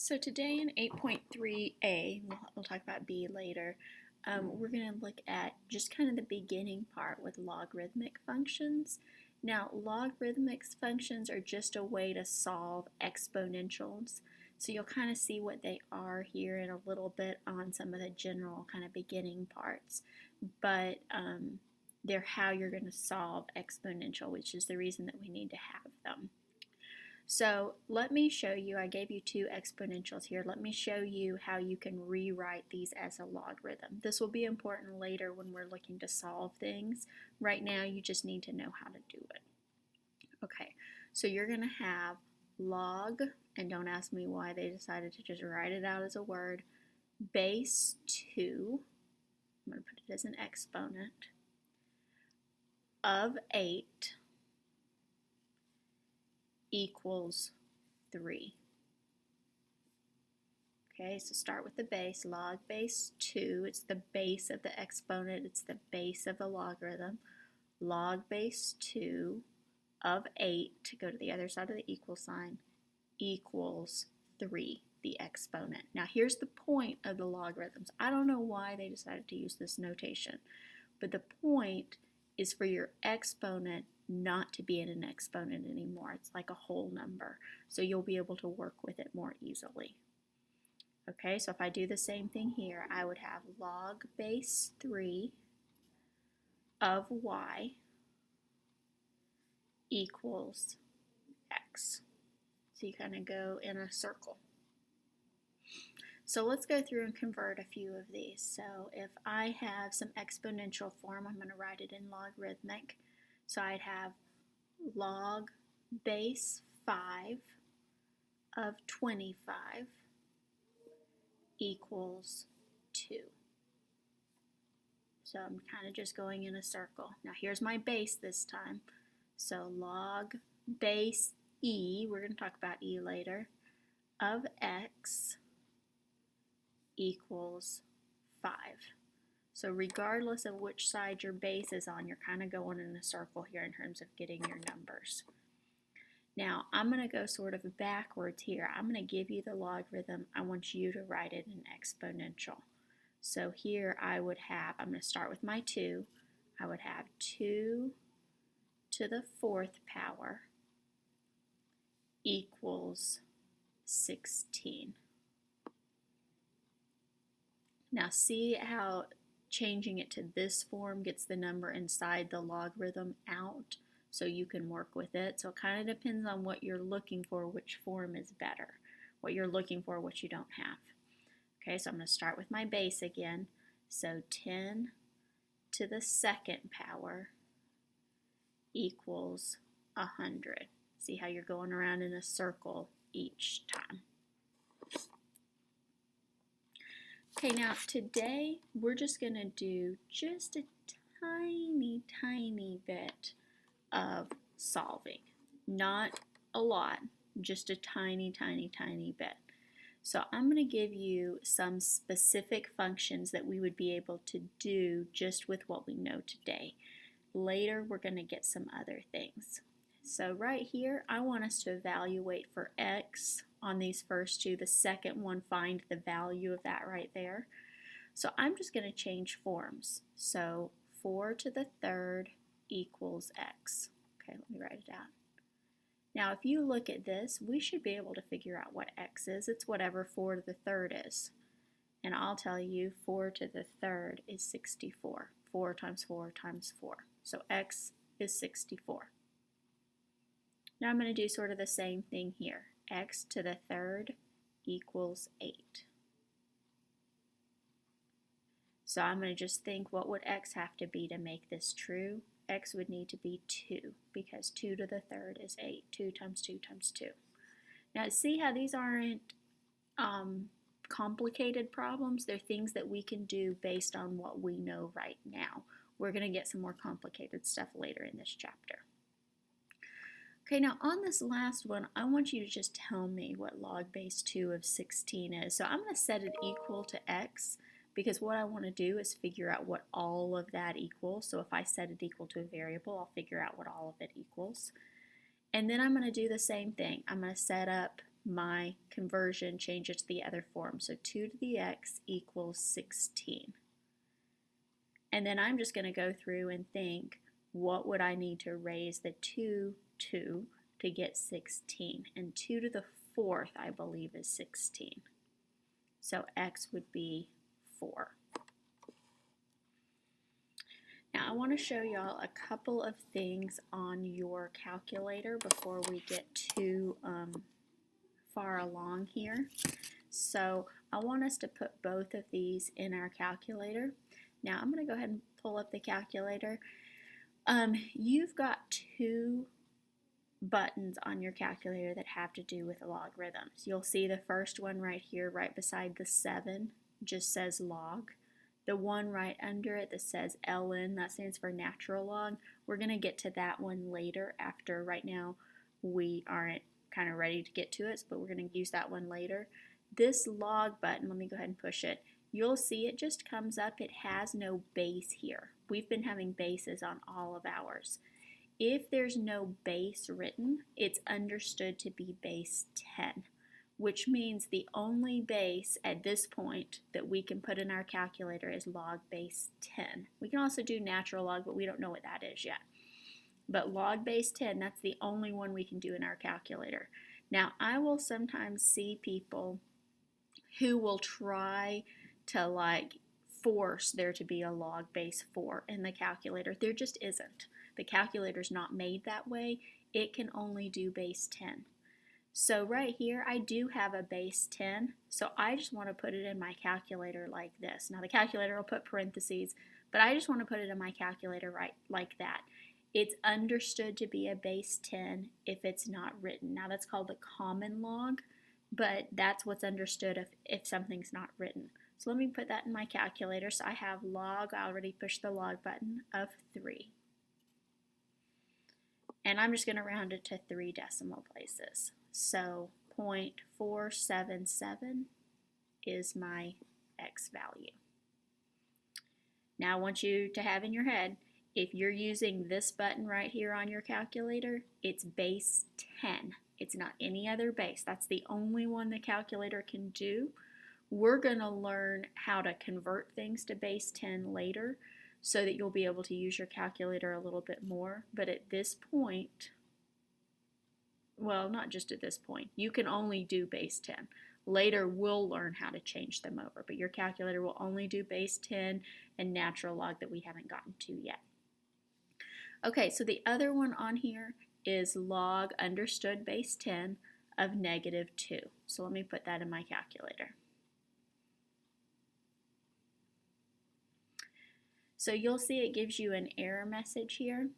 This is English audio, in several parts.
So today in 8.3a, we'll talk about B later, we're going to look at just kind of the beginning part with logarithmic functions. Now, logarithmic functions are just a way to solve exponentials. So you'll kind of see what they are here in a little bit on some of the general kind of beginning parts. But they're how you're going to solve exponential, which is the reason that we need to have them. So let me show you, I gave you two exponentials here. Let me show you how you can rewrite these as a logarithm. This will be important later when we're looking to solve things. Right now you just need to know how to do it. Okay, so you're going to have log, and don't ask me why they decided to just write it out as a word, base 2, I'm going to put it as an exponent, of 8 equals 3. Okay, so start with the base, log base 2, it's the base of the exponent, it's the base of the logarithm. Log base 2 of 8, to go to the other side of the equal sign, equals 3, the exponent. Now here's the point of the logarithms. I don't know why they decided to use this notation, but the point is for your exponent not to be in an exponent anymore. It's like a whole number, so you'll be able to work with it more easily. Okay, so if I do the same thing here, I would have log base 3 of y equals x. So you kind of go in a circle. So let's go through and convert a few of these. So if I have some exponential form, I'm going to write it in logarithmic. So I'd have log base 5 of 25 equals 2. So I'm kind of just going in a circle. Now here's my base this time. So log base e, we're going to talk about e later, of x equals 5. So regardless of which side your base is on, you're kind of going in a circle here in terms of getting your numbers. Now I'm going to go sort of backwards here. I'm going to give you the logarithm. I want you to write it in exponential. So here I would have, I'm going to start with my 2. I would have 2 to the 4th power equals 16. Now see how changing it to this form gets the number inside the logarithm out so you can work with it. So it kind of depends on what you're looking for, which form is better. What you're looking for, what you don't have. Okay, so I'm going to start with my base again. So 10 to the 2nd power equals 100. See how you're going around in a circle each time. Okay, now today we're just going to do just a tiny bit of solving. Not a lot, just a tiny bit. So I'm going to give you some specific functions that we would be able to do just with what we know today. Later we're going to get some other things. So right here, I want us to evaluate for x on these first two. The second one, find the value of that right there. So I'm just going to change forms. So 4 to the 3rd equals x. Okay, let me write it out. Now if you look at this, we should be able to figure out what x is. It's whatever 4 to the 3rd is. And I'll tell you 4 to the 3rd is 64. 4 times 4 times 4. So x is 64. Now I'm going to do sort of the same thing here. X to the 3rd equals 8. So I'm going to just think, what would x have to be to make this true? X would need to be 2, because 2 to the 3rd is 8. 2 times 2 times 2. Now see how these aren't complicated problems? They're things that we can do based on what we know right now. We're going to get some more complicated stuff later in this chapter. Okay, now on this last one, I want you to just tell me what log base 2 of 16 is. So I'm going to set it equal to x, because what I want to do is figure out what all of that equals. So if I set it equal to a variable, I'll figure out what all of it equals. And then I'm going to do the same thing. I'm going to set up my conversion change it to the other form. So 2 to the x equals 16. And then I'm just going to go through and think, what would I need to raise the 2 to get 16? And 2 to the 4th, I believe, is 16. So x would be 4. Now I want to show y'all a couple of things on your calculator before we get too far along here. So I want us to put both of these in our calculator. Now I'm going to go ahead and pull up the calculator. You've got two buttons on your calculator that have to do with logarithms. You'll see the first one right here, right beside the 7, just says log. The one right under it that says ln, that stands for natural log. We're going to get to that one later after. Right now we aren't kind of ready to get to it, but we're going to use that one later. This log button, let me go ahead and push it. You'll see it just comes up. It has no base here. We've been having bases on all of ours. If there's no base written, it's understood to be base 10, which means the only base at this point that we can put in our calculator is log base 10. We can also do natural log, but we don't know what that is yet. But log base 10, that's the only one we can do in our calculator. Now, I will sometimes see people who will try to force there to be a log base 4 in the calculator. There just isn't. The calculator's not made that way. It can only do base 10. So right here, I do have a base 10, so I just want to put it in my calculator like this. Now the calculator will put parentheses, but I just want to put it in my calculator right like that. It's understood to be a base 10 if it's not written. Now that's called the common log, but that's what's understood if something's not written. So let me put that in my calculator. So I have log, I already pushed the log button, of 3. And I'm just going to round it to 3 decimal places. So 0.477 is my x value. Now I want you to have in your head, if you're using this button right here on your calculator, it's base 10. It's not any other base. That's the only one the calculator can do. We're going to learn how to convert things to base 10 later so that you'll be able to use your calculator a little bit more. But at this point, well, not just at this point, you can only do base 10. Later, we'll learn how to change them over, but your calculator will only do base 10 and natural log that we haven't gotten to yet. Okay, so the other one on here is log understood base 10 of -2. So let me put that in my calculator. So you'll see it gives you an error message here.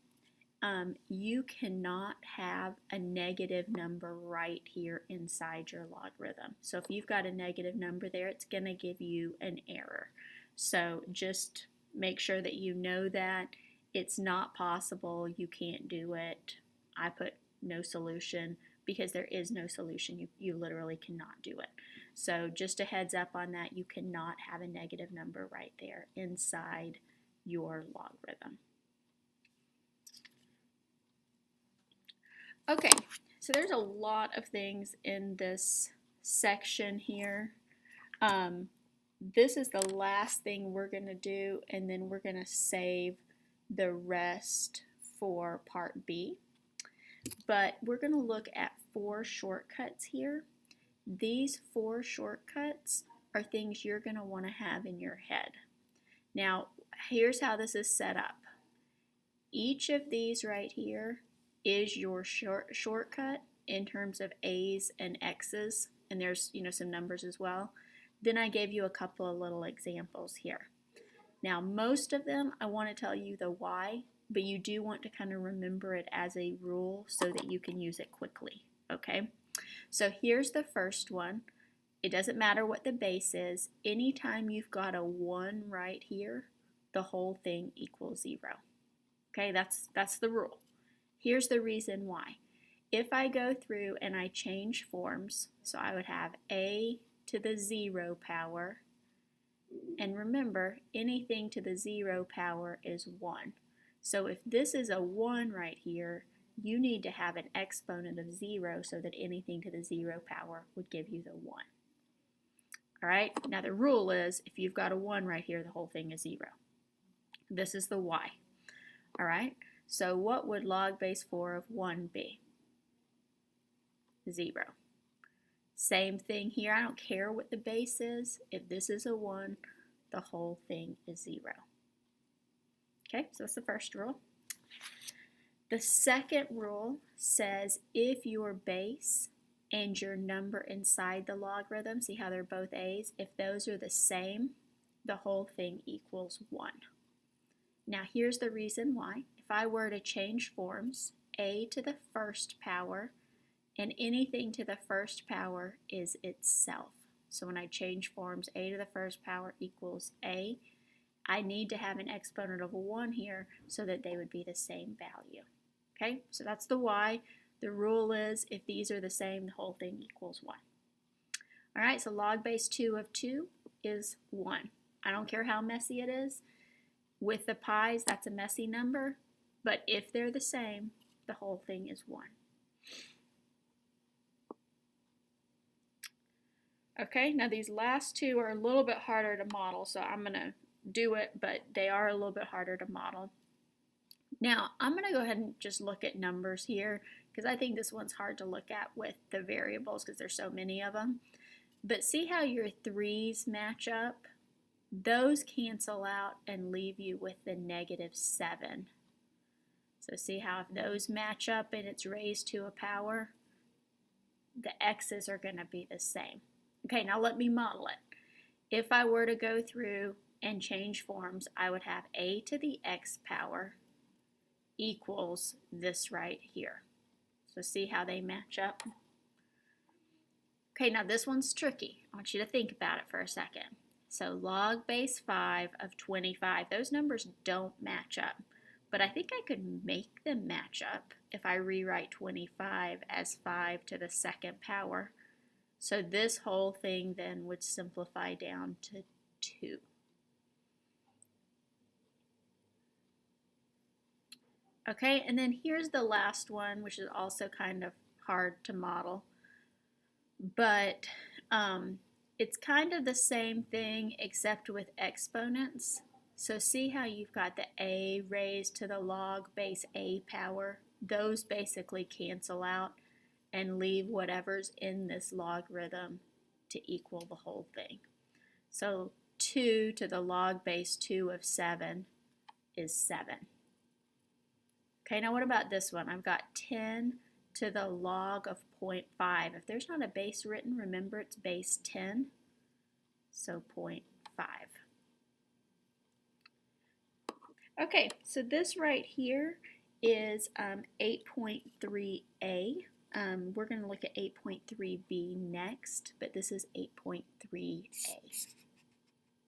You cannot have a negative number right here inside your logarithm. So if you've got a negative number there, it's going to give you an error. So just make sure that you know that. It's not possible, you can't do it. I put no solution because there is no solution. You literally cannot do it. So just a heads up on that, you cannot have a negative number right there inside your logarithm. Okay, so there's a lot of things in this section here. This is the last thing we're going to do, and then we're going to save the rest for part B. But we're going to look at 4 shortcuts here. These 4 shortcuts are things you're going to want to have in your head. Now, here's how this is set up. Each of these right here is your shortcut in terms of A's and X's, and there's some numbers as well. Then I gave you a couple of little examples here. Now most of them I want to tell you the why, but you do want to kind of remember it as a rule so that you can use it quickly, okay? So here's the first one. It doesn't matter what the base is. Anytime you've got a 1 right here, the whole thing equals 0. Okay, that's the rule. Here's the reason why. If I go through and I change forms, so I would have a to the 0 power, and remember, anything to the 0 power is 1. So if this is a 1 right here, you need to have an exponent of 0 so that anything to the 0 power would give you the 1. All right, now the rule is if you've got a 1 right here, the whole thing is 0. This is the y. All right, so what would log base 4 of 1 be? 0. Same thing here. I don't care what the base is. If this is a 1, the whole thing is 0. Okay, so that's the first rule. The second rule says if your base and your number inside the logarithm, see how they're both a's, if those are the same, the whole thing equals 1. Now here's the reason why. If I were to change forms, a to the first power, and anything to the first power is itself. So when I change forms, a to the first power equals a, I need to have an exponent of a 1 here so that they would be the same value. Okay, so that's the y. The rule is if these are the same, the whole thing equals 1. All right, so log base 2 of 2 is 1. I don't care how messy it is. With the pi's, that's a messy number, but if they're the same, the whole thing is 1. Okay, now these last two are a little bit harder to model, so I'm going to do it, but they are a little bit harder to model. Now, I'm going to go ahead and just look at numbers here because I think this one's hard to look at with the variables because there's so many of them. But see how your 3's match up? Those cancel out and leave you with the -7. So see how if those match up and it's raised to a power, the x's are going to be the same. Okay, now let me model it. If I were to go through and change forms, I would have a to the x power equals this right here. So see how they match up? Okay, now this one's tricky. I want you to think about it for a second. So log base 5 of 25, those numbers don't match up. But I think I could make them match up if I rewrite 25 as 5 to the second power. So this whole thing then would simplify down to 2. Okay, and then here's the last one, which is also kind of hard to model. But it's kind of the same thing except with exponents. So see how you've got the a raised to the log base a power? Those basically cancel out and leave whatever's in this logarithm to equal the whole thing. So 2 to the log base 2 of 7 is 7. Okay, now what about this one? I've got 10 to the log of 0.5. If there's not a base written, remember it's base 10, so 0.5. Okay, so this right here is 8.3a. We're going to look at 8.3b next, but this is 8.3a.